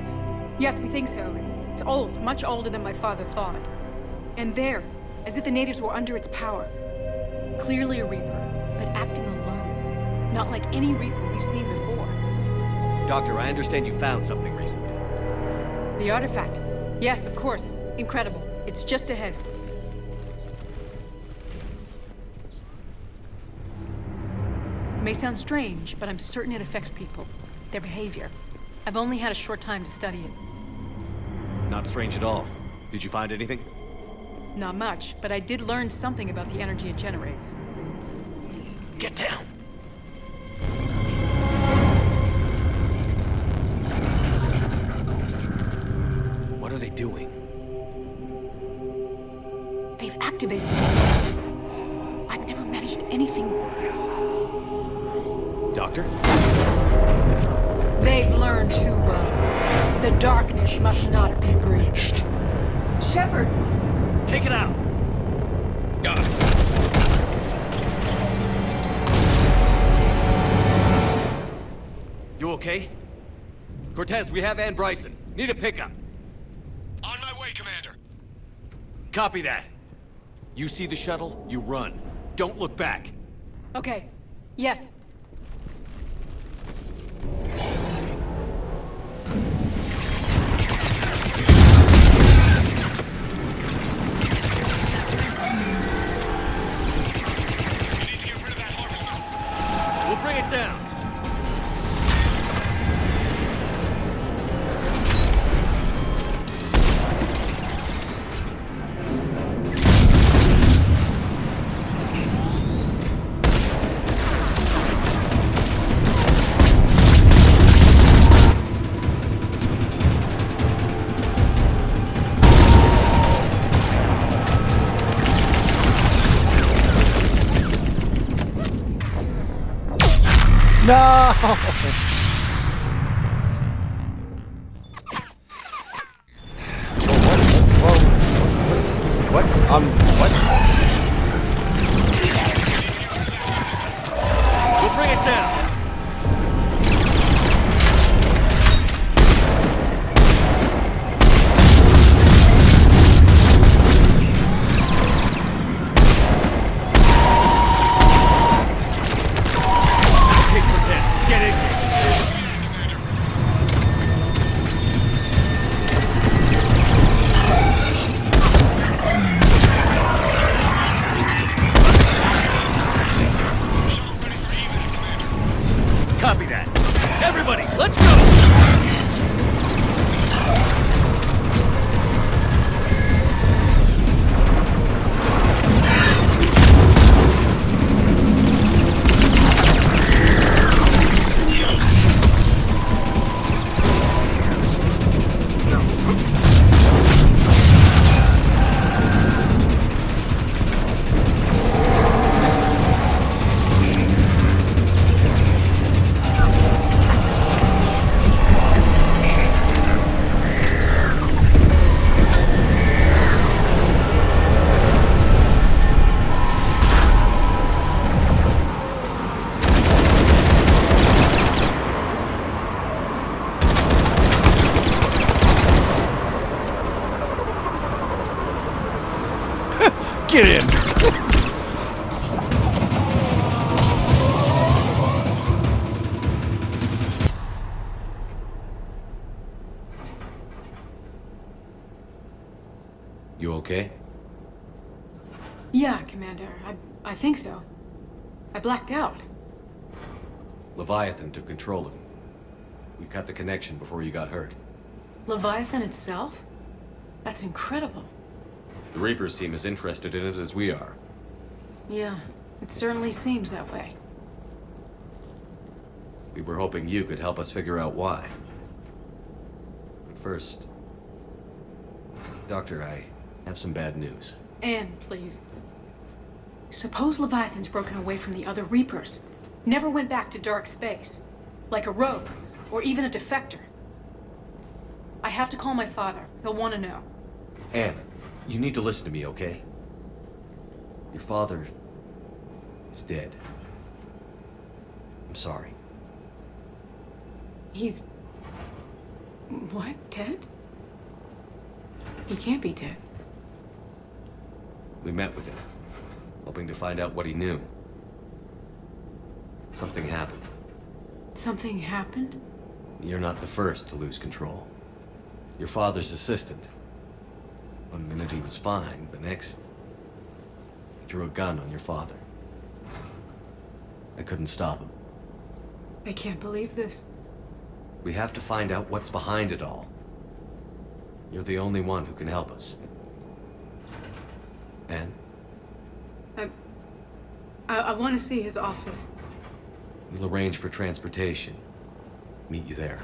Yes, we think so. It's old, much older than my father thought. And there, as if the natives were under its power. Clearly a Reaper, but acting alone. Not like any Reaper we've seen before. Doctor, I understand you found something recently. The artifact. Yes, of course. Incredible. It's just ahead. It may sound strange, but I'm certain it affects people. Their behavior. I've only had a short time to study it. Not strange at all. Did you find anything? Not much, but I did learn something about the energy it generates. Get down! What are they doing? They've activated this. I've never managed anything. Doctor? They've learned too well. The darkness must not be breached. Shepard! Take it out! Got it. You okay? Cortez, we have Ann Bryson. Need a pickup. On my way, Commander. Copy that. You see the shuttle, you run. Don't look back. Okay. Yes. We'll bring it down. No! What? What? We'll bring it down. Okay, Cortez, get in. Copy that. Everybody, let's go! it in! You okay? Yeah, Commander. I think so. I blacked out. Leviathan took control of him. We cut the connection before you got hurt. Leviathan itself? That's incredible. The Reapers seem as interested in it as we are. Yeah, it certainly seems that way. We were hoping you could help us figure out why. But first... Doctor, I have some bad news. Anne, please. Suppose Leviathan's broken away from the other Reapers. Never went back to dark space. Like a rogue, or even a defector. I have to call my father. He'll want to know. Anne, you need to listen to me, okay? Your father is dead. I'm sorry. He's... what? Dead? He can't be dead. We met with him, hoping to find out what he knew. Something happened. Something happened? You're not the first to lose control. Your father's assistant. One minute he was fine, the next... he drew a gun on your father. I couldn't stop him. I can't believe this. We have to find out what's behind it all. You're the only one who can help us. Anne? I want to see his office. We'll arrange for transportation. Meet you there.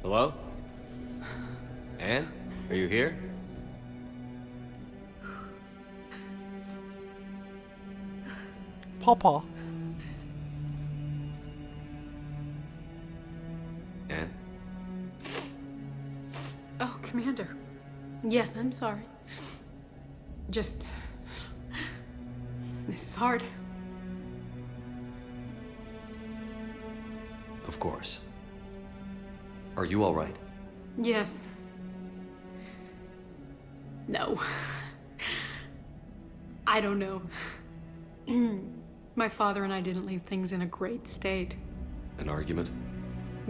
Hello? Anne? Are you here? Papa. Anne? Oh, Commander. Yes, I'm sorry. Just... this is hard. Of course. Are you all right? Yes. No. I don't know. My father and I didn't leave things in a great state. An argument?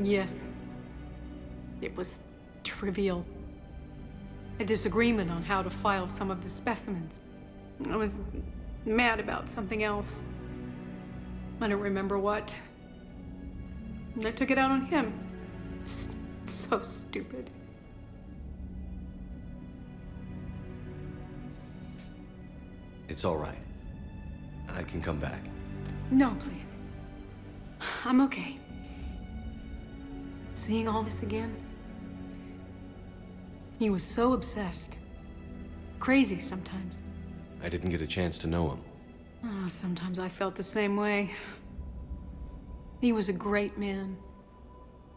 Yes. It was trivial. A disagreement on how to file some of the specimens. I was mad about something else. I don't remember what. I took it out on him. So stupid. It's all right. I can come back. No, please. I'm okay. Seeing all this again? He was so obsessed. Crazy sometimes. I didn't get a chance to know him. Oh, sometimes I felt the same way. He was a great man.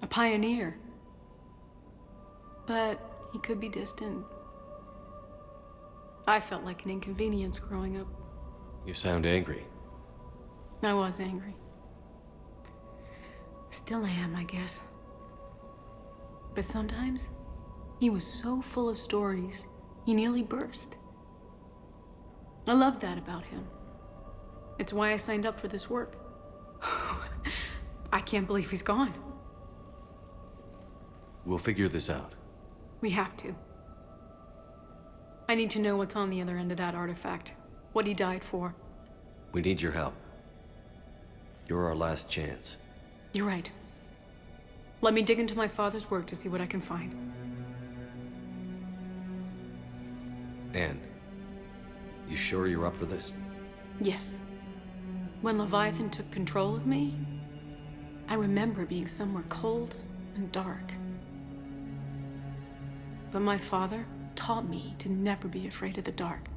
A pioneer. But he could be distant. I felt like an inconvenience growing up. You sound angry. I was angry. Still am, I guess. But sometimes, he was so full of stories, he nearly burst. I loved that about him. It's why I signed up for this work. I can't believe he's gone. We'll figure this out. We have to. I need to know what's on the other end of that artifact. What he died for. We need your help. You're our last chance. You're right. Let me dig into my father's work to see what I can find. Anne, you sure you're up for this? Yes. When Leviathan took control of me, I remember being somewhere cold and dark. But my father taught me to never be afraid of the dark.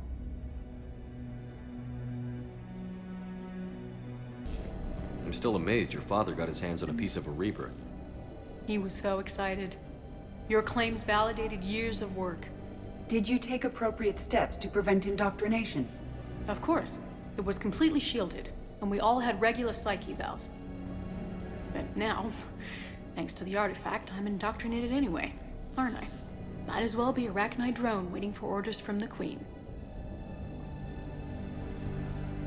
I'm still amazed your father got his hands on a piece of a Reaper. He was so excited. Your claims validated years of work. Did you take appropriate steps to prevent indoctrination? Of course. It was completely shielded, and we all had regular psych evals. But now, thanks to the artifact, I'm indoctrinated anyway, aren't I? Might as well be a Arachnite drone waiting for orders from the Queen.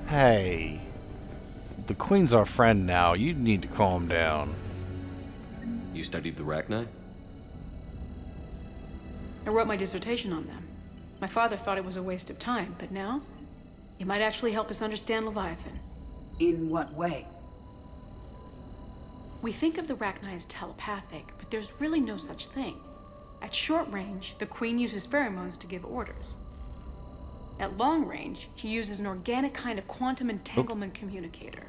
Hey. The Queen's our friend now. You need to calm down. You studied the Arachnite? I wrote my dissertation on them. My father thought it was a waste of time, but now, it might actually help us understand Leviathan. In what way? We think of the Arachnite as telepathic, but there's really no such thing. At short range, the Queen uses pheromones to give orders. At long range, she uses an organic kind of quantum entanglement communicator.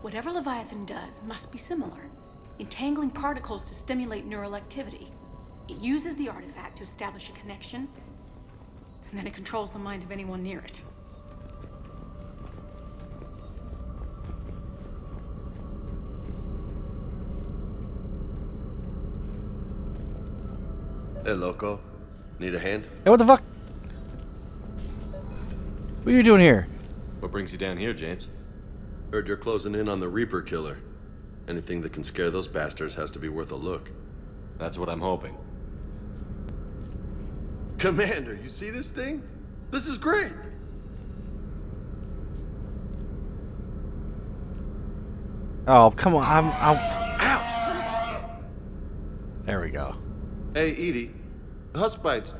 Whatever Leviathan does must be similar, entangling particles to stimulate neural activity. It uses the artifact to establish a connection, and then it controls the mind of anyone near it. Hey, Loco. Need a hand? Hey, what the fuck? What are you doing here? What brings you down here, James? Heard you're closing in on the Reaper killer. Anything that can scare those bastards has to be worth a look. That's what I'm hoping. Commander, you see this thing? This is great! Oh, come on. Ouch! There we go. Hey, Edie. Husk bites,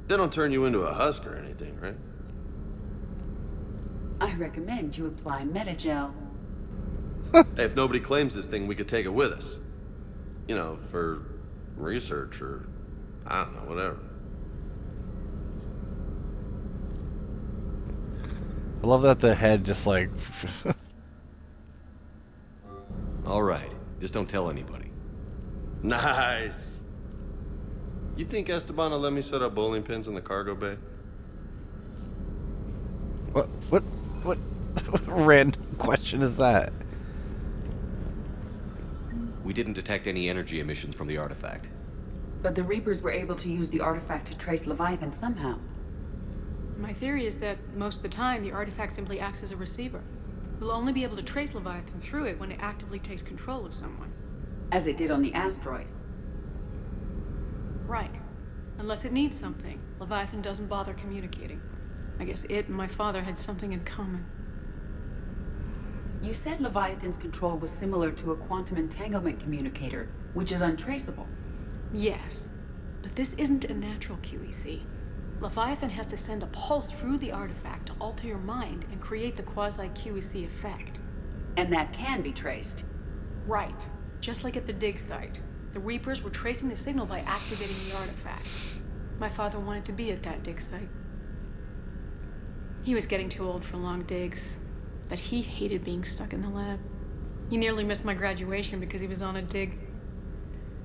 they don't turn you into a husk or anything, right? I recommend you apply Metagel. Hey, if nobody claims this thing, we could take it with us. You know, for research or, I don't know, whatever. I love that the head just like... All right, just don't tell anybody. Nice. You think Esteban will let me set up bowling pins in the cargo bay? What random question is that? We didn't detect any energy emissions from the artifact. But the Reapers were able to use the artifact to trace Leviathan somehow. My theory is that most of the time, the artifact simply acts as a receiver. We'll only be able to trace Leviathan through it when it actively takes control of someone. As it did on the asteroid. Right. Unless it needs something, Leviathan doesn't bother communicating. I guess it and my father had something in common. You said Leviathan's control was similar to a quantum entanglement communicator, which is untraceable. Yes, but this isn't a natural QEC. Leviathan has to send a pulse through the artifact to alter your mind and create the quasi-QEC effect. And that can be traced. Right. Just like at the dig site. The Reapers were tracing the signal by activating the artifact. My father wanted to be at that dig site. He was getting too old for long digs, but he hated being stuck in the lab. He nearly missed my graduation because he was on a dig.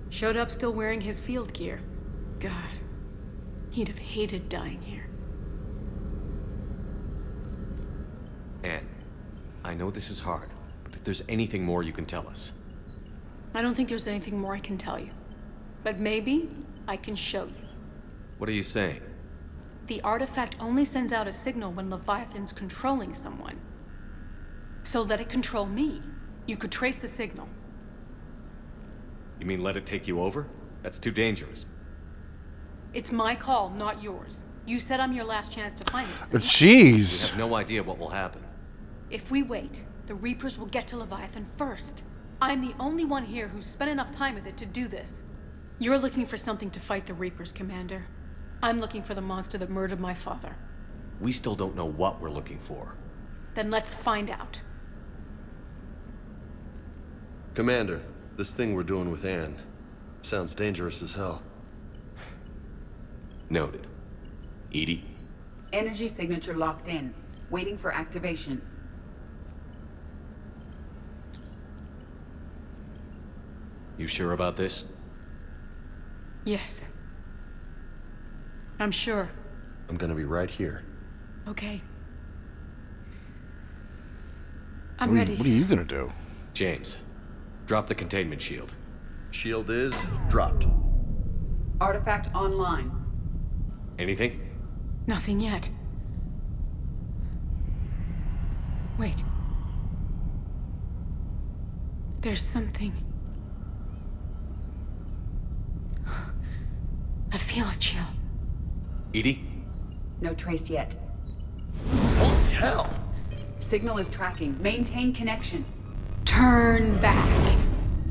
Showed up still wearing his field gear. God, he'd have hated dying here. Anne, I know this is hard, but if there's anything more you can tell us. I don't think there's anything more I can tell you. But maybe I can show you. What are you saying? The artifact only sends out a signal when Leviathan's controlling someone. So let it control me. You could trace the signal. You mean let it take you over? That's too dangerous. It's my call, not yours. You said I'm your last chance to find this thing. Jeez. We have no idea what will happen. If we wait, the Reapers will get to Leviathan first. I'm the only one here who's spent enough time with it to do this. You're looking for something to fight the Reapers, Commander. I'm looking for the monster that murdered my father. We still don't know what we're looking for. Then let's find out. Commander, this thing we're doing with Anne sounds dangerous as hell. Noted. Edie? Energy signature locked in, waiting for activation. You sure about this? Yes. I'm sure. I'm gonna be right here. Okay. I'm ready. What are you gonna do? James, drop the containment shield. Shield is dropped. Artifact online. Anything? Nothing yet. Wait. There's something. I feel a chill. EDI? No trace yet. Holy hell! Signal is tracking. Maintain connection. Turn back.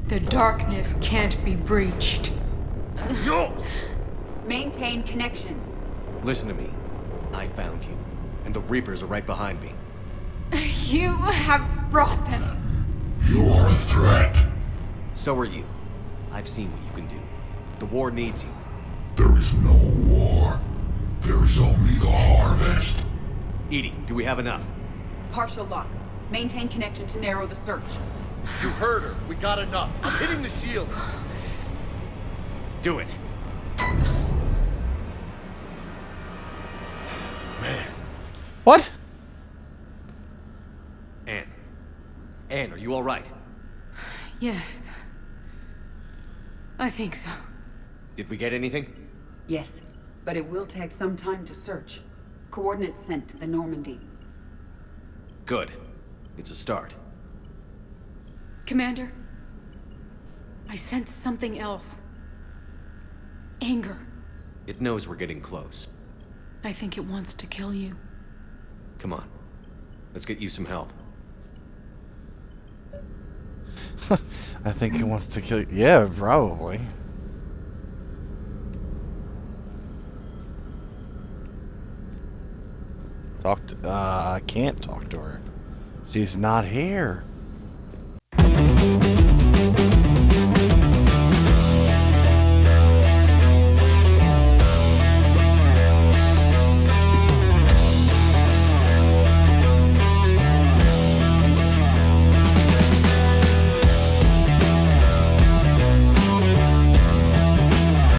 The darkness can't be breached. Yo! Maintain connection. Listen to me. I found you, and the Reapers are right behind me. You have brought them. You are a threat. So are you. I've seen what you can do. The war needs you. There is no war. There is only the harvest. EDI, do we have enough? Partial lock. Maintain connection to narrow the search. You heard her. We got enough. I'm hitting the shield. Do it. Man. What? Anne. Anne, are you all right? Yes. I think so. Did we get anything? Yes, but it will take some time to search. Coordinates sent to the Normandy. Good. It's a start. Commander, I sense something else. Anger. It knows we're getting close. I think it wants to kill you. Come on. Let's get you some help. I think it wants to kill you. Yeah, probably. I can't talk to her. She's not here.